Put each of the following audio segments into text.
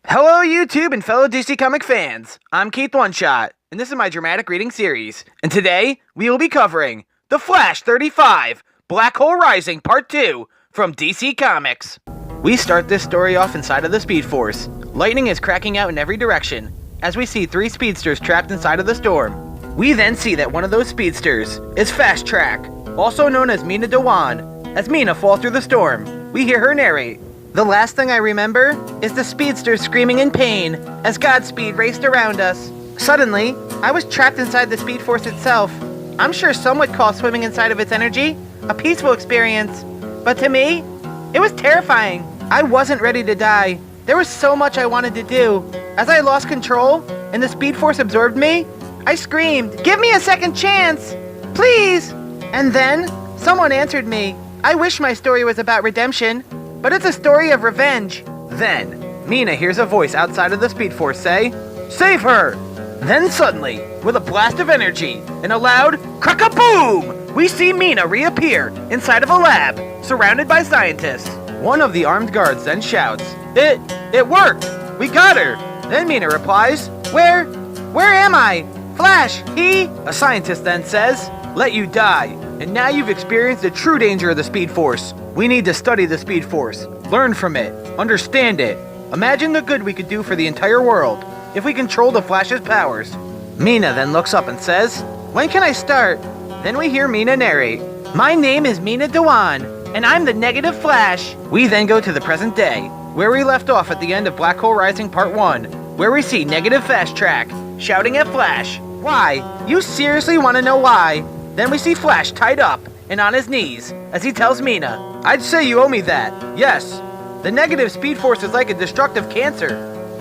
Hello YouTube and fellow DC Comic fans, I'm Keith One Shot, and this is my dramatic reading series, and today we will be covering The Flash 35, Black Hole Rising Part 2 from DC Comics. We start this story off inside of the Speed Force. Lightning is cracking out in every direction, as we see three speedsters trapped inside of the storm. We then see that one of those speedsters is Fast Track, also known as Meena Dewan. As Meena falls through the storm, we hear her narrate. The last thing I remember is the speedster screaming in pain as Godspeed raced around us. Suddenly, I was trapped inside the Speed Force itself. I'm sure some would call swimming inside of its energy a peaceful experience, but to me, it was terrifying. I wasn't ready to die. There was so much I wanted to do. As I lost control and the Speed Force absorbed me, I screamed, "Give me a second chance! Please!" And then, someone answered me. I wish my story was about redemption, but it's a story of revenge. Then, Meena hears a voice outside of the Speed Force say, "Save her!" Then suddenly, with a blast of energy and a loud crack-a-boom, we see Meena reappear inside of a lab, surrounded by scientists. One of the armed guards then shouts, It worked! We got her!" Then Meena replies, Where am I? Flash, a scientist then says, "Let you die, and now you've experienced the true danger of the Speed Force. We need to study the Speed Force, learn from it, understand it. Imagine the good we could do for the entire world if we control the Flash's powers." Meena then looks up and says, "When can I start?" Then we hear Meena narrate, "My name is Meena Dewan, and I'm the Negative Flash." We then go to the present day, where we left off at the end of Black Hole Rising Part 1, where we see Negative Fast Track shouting at Flash, "Why? You seriously want to know why?" Then we see Flash tied up and on his knees as he tells Meena, "I'd say you owe me that. Yes, the negative Speed Force is like a destructive cancer.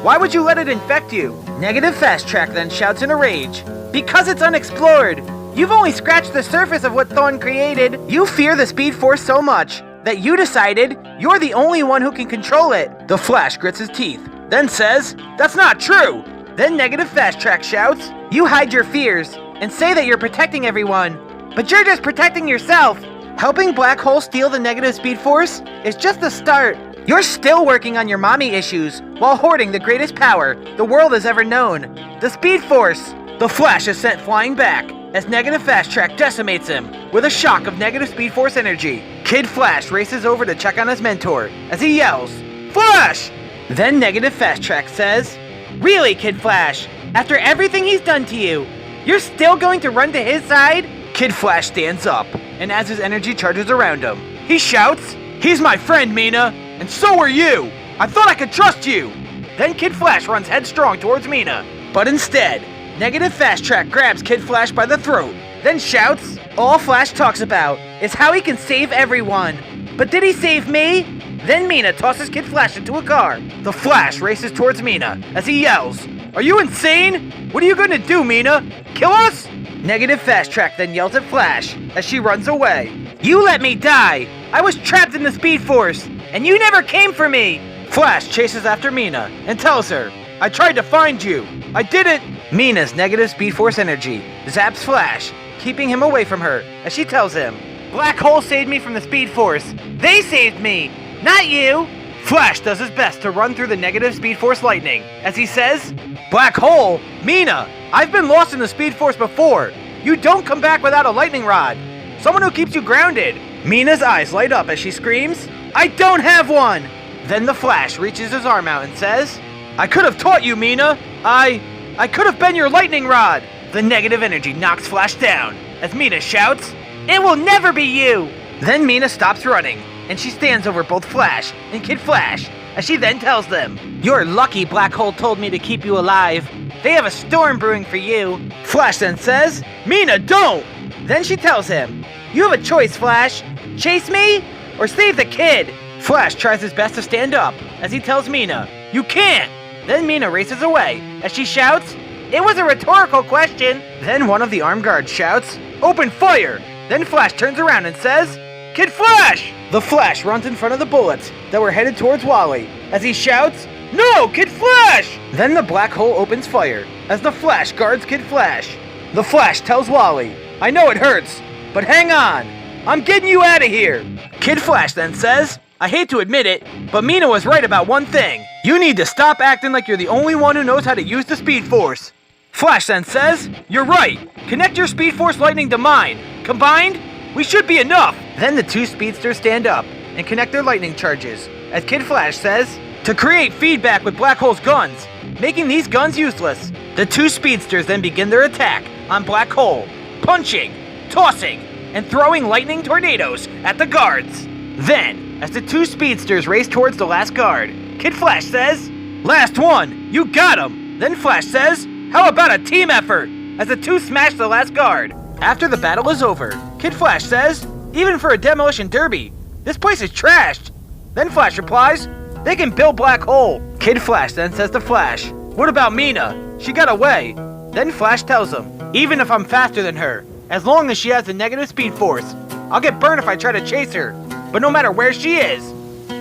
Why would you let it infect you?" Negative Fast Track then shouts in a rage, "Because it's unexplored. You've only scratched the surface of what Thawne created. You fear the Speed Force so much that you decided you're the only one who can control it." The Flash grits his teeth, then says, "That's not true." Then Negative Fast Track shouts, "You hide your fears and say that you're protecting everyone, but you're just protecting yourself. Helping Black Hole steal the negative Speed Force is just the start. You're still working on your mommy issues while hoarding the greatest power the world has ever known, the Speed Force." The Flash is sent flying back as Negative Fast Track decimates him with a shock of negative Speed Force energy. Kid Flash races over to check on his mentor as he yells, "Flash!" Then Negative Fast Track says, "Really, Kid Flash? After everything he's done to you, you're still going to run to his side?" Kid Flash stands up, and as his energy charges around him, he shouts, "He's my friend, Meena, and so are you! I thought I could trust you!" Then Kid Flash runs headstrong towards Meena, but instead, Negative Fast Track grabs Kid Flash by the throat, then shouts, "All Flash talks about is how he can save everyone. But did he save me?" Then Meena tosses Kid Flash into a car. The Flash races towards Meena as he yells, "Are you insane? What are you gonna do, Meena? Kill us?" Negative Fast Track then yells at Flash as she runs away, "You let me die! I was trapped in the Speed Force, and you never came for me!" Flash chases after Meena and tells her, "I tried to find you. I didn't." Meena's negative Speed Force energy zaps Flash, keeping him away from her as she tells him, "Black Hole saved me from the Speed Force. They saved me, not you." Flash does his best to run through the negative Speed Force lightning as he says, "Black Hole? Meena, I've been lost in the Speed Force before. You don't come back without a lightning rod. Someone who keeps you grounded." Meena's eyes light up as she screams, "I don't have one!" Then the Flash reaches his arm out and says, "I could have taught you, Meena. I could have been your lightning rod." The negative energy knocks Flash down as Meena shouts, "It will never be you!" Then Meena stops running and she stands over both Flash and Kid Flash as she then tells them, "You're lucky Black Hole told me to keep you alive. They have a storm brewing for you." Flash then says, "Meena, don't!" Then she tells him, "You have a choice, Flash. Chase me or save the kid." Flash tries his best to stand up as he tells Meena, "You can't." Then Meena races away as she shouts, "It was a rhetorical question." Then one of the armed guards shouts, "Open fire!" Then Flash turns around and says, "Kid Flash!" The Flash runs in front of the bullets that were headed towards Wally as he shouts, "No, Kid Flash!" Then the Black Hole opens fire as the Flash guards Kid Flash. The Flash tells Wally, "I know it hurts, but hang on. I'm getting you out of here." Kid Flash then says, I hate to admit it, but Mina was right about one thing. You need to stop acting like you're the only one who knows how to use the Speed Force. Flash then says, you're right. Connect your Speed Force lightning to mine. Combined, we should be enough. Then the two speedsters stand up and connect their lightning charges. As Kid Flash says, to create feedback with Black Hole's guns, making these guns useless. The two speedsters then begin their attack on Black Hole, punching, tossing, and throwing lightning tornadoes at the guards. Then, as the two speedsters race towards the last guard, Kid Flash says, last one, you got him. Then Flash says, how about a team effort? As the two smash the last guard. After the battle is over, Kid Flash says, even for a demolition derby, this place is trashed. Then Flash replies, they can build Black Hole. Kid Flash then says to Flash, what about Mina? She got away. Then Flash tells him, even if I'm faster than her, as long as she has the negative Speed Force, I'll get burned if I try to chase her. But no matter where she is,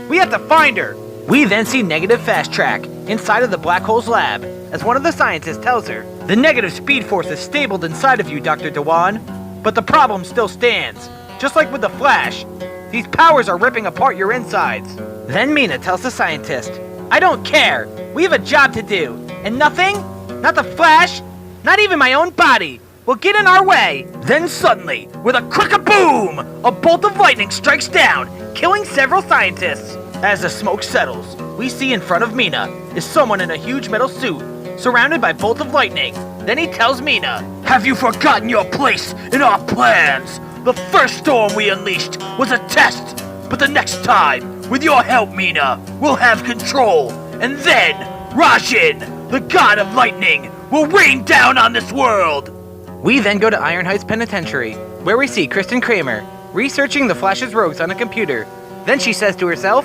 we have to find her. We then see Negative Fast Track inside of the Black Hole's lab, as one of the scientists tells her, the negative Speed Force is stabled inside of you, Dr. Dewan, but the problem still stands. Just like with the Flash, these powers are ripping apart your insides. Then Mina tells the scientist, I don't care. We have a job to do. And nothing, not the Flash, not even my own body, will get in our way. Then suddenly, with a crack-a-boom, a bolt of lightning strikes down, killing several scientists. As the smoke settles, we see in front of Mina is someone in a huge metal suit, surrounded by bolts of lightning. Then he tells Mina, have you forgotten your place in our plans? The first storm we unleashed was a test, but the next time, with your help, Mina, we'll have control. And then, Rajin, the god of lightning, will rain down on this world. We then go to Iron Heights Penitentiary, where we see Kristen Kramer researching the Flash's rogues on a computer. Then she says to herself,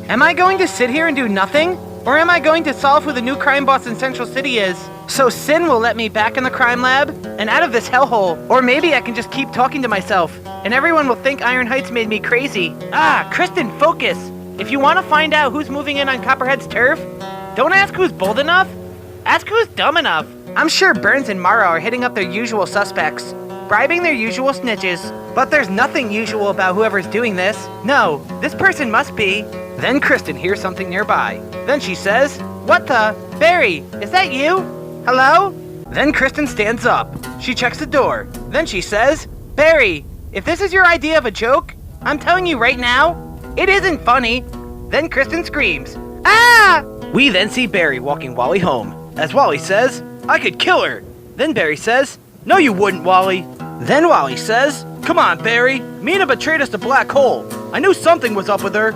am I going to sit here and do nothing? Or am I going to solve who the new crime boss in Central City is? So Sin will let me back in the crime lab and out of this hellhole. Or maybe I can just keep talking to myself and everyone will think Iron Heights made me crazy. Ah, Kristen, focus. If you want to find out who's moving in on Copperhead's turf, don't ask who's bold enough, ask who's dumb enough. I'm sure Burns and Mara are hitting up their usual suspects, bribing their usual snitches. But there's nothing usual about whoever's doing this. No, this person must be. Then Kristen hears something nearby. Then she says, what the? Barry, is that you? Hello? Then Kristen stands up. She checks the door. Then she says, Barry, if this is your idea of a joke, I'm telling you right now, it isn't funny. Then Kristen screams, ah! We then see Barry walking Wally home. As Wally says, I could kill her. Then Barry says, no you wouldn't, Wally. Then Wally says, come on, Barry. Mina betrayed us to Black Hole. I knew something was up with her.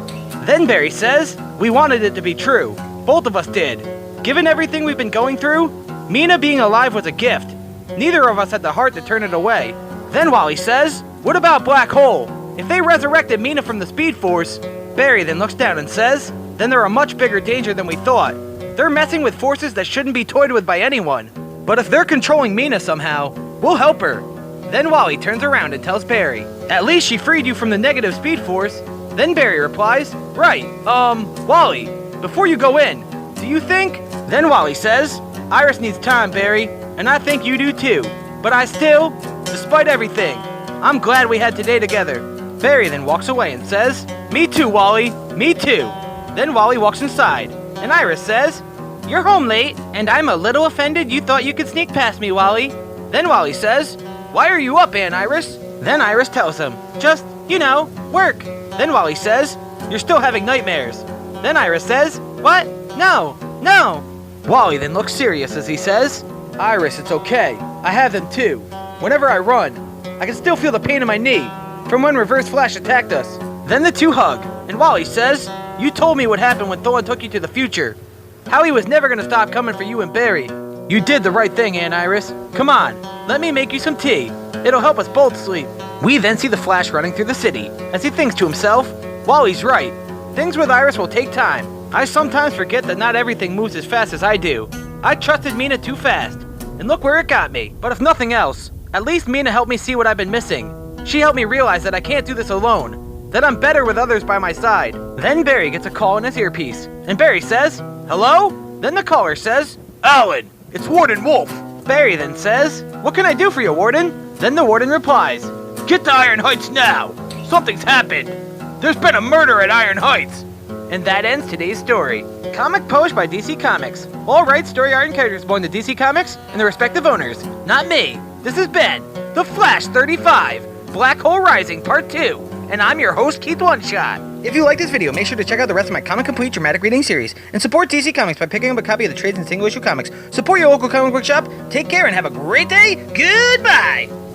Then Barry says, we wanted it to be true. Both of us did. Given everything we've been going through, Mina being alive was a gift. Neither of us had the heart to turn it away. Then Wally says, what about Black Hole? If they resurrected Mina from the Speed Force, Barry then looks down and says, then they're a much bigger danger than we thought. They're messing with forces that shouldn't be toyed with by anyone. But if they're controlling Mina somehow, we'll help her. Then Wally turns around and tells Barry, at least she freed you from the negative Speed Force. Then Barry replies, right, Wally, before you go in, do you think? Then Wally says, Iris needs time, Barry, and I think you do too. But I still, despite everything, I'm glad we had today together. Barry then walks away and says, me too, Wally, me too. Then Wally walks inside, and Iris says, you're home late, and I'm a little offended you thought you could sneak past me, Wally. Then Wally says, why are you up, Aunt Iris? Then Iris tells him, just, work. Then Wally says, you're still having nightmares. Then Iris says, what? No. Wally then looks serious as he says, Iris, it's okay. I have them too. Whenever I run, I can still feel the pain in my knee from when Reverse Flash attacked us. Then the two hug, and Wally says, you told me what happened when Thorn took you to the future. How he was never going to stop coming for you and Barry. You did the right thing, Aunt Iris. Come on, let me make you some tea. It'll help us both sleep. We then see the Flash running through the city, as he thinks to himself, Wally's right. Things with Iris will take time. I sometimes forget that not everything moves as fast as I do. I trusted Mina too fast, and look where it got me. But if nothing else, at least Mina helped me see what I've been missing. She helped me realize that I can't do this alone, that I'm better with others by my side. Then Barry gets a call in his earpiece, and Barry says, hello? Then the caller says, Alan, it's Warden Wolf. Barry then says, what can I do for you, Warden? Then the Warden replies, get to Iron Heights now. Something's happened. There's been a murder at Iron Heights! And that ends today's story. Comic published by DC Comics. All rights, story, art, and characters belong to DC Comics and their respective owners. Not me. This has been The Flash 35, Black Hole Rising Part 2. And I'm your host, Keith One Shot. If you like this video, make sure to check out the rest of my Comic Complete dramatic reading series. And support DC Comics by picking up a copy of the trades and single issue comics. Support your local comic book shop. Take care and have a great day. Goodbye!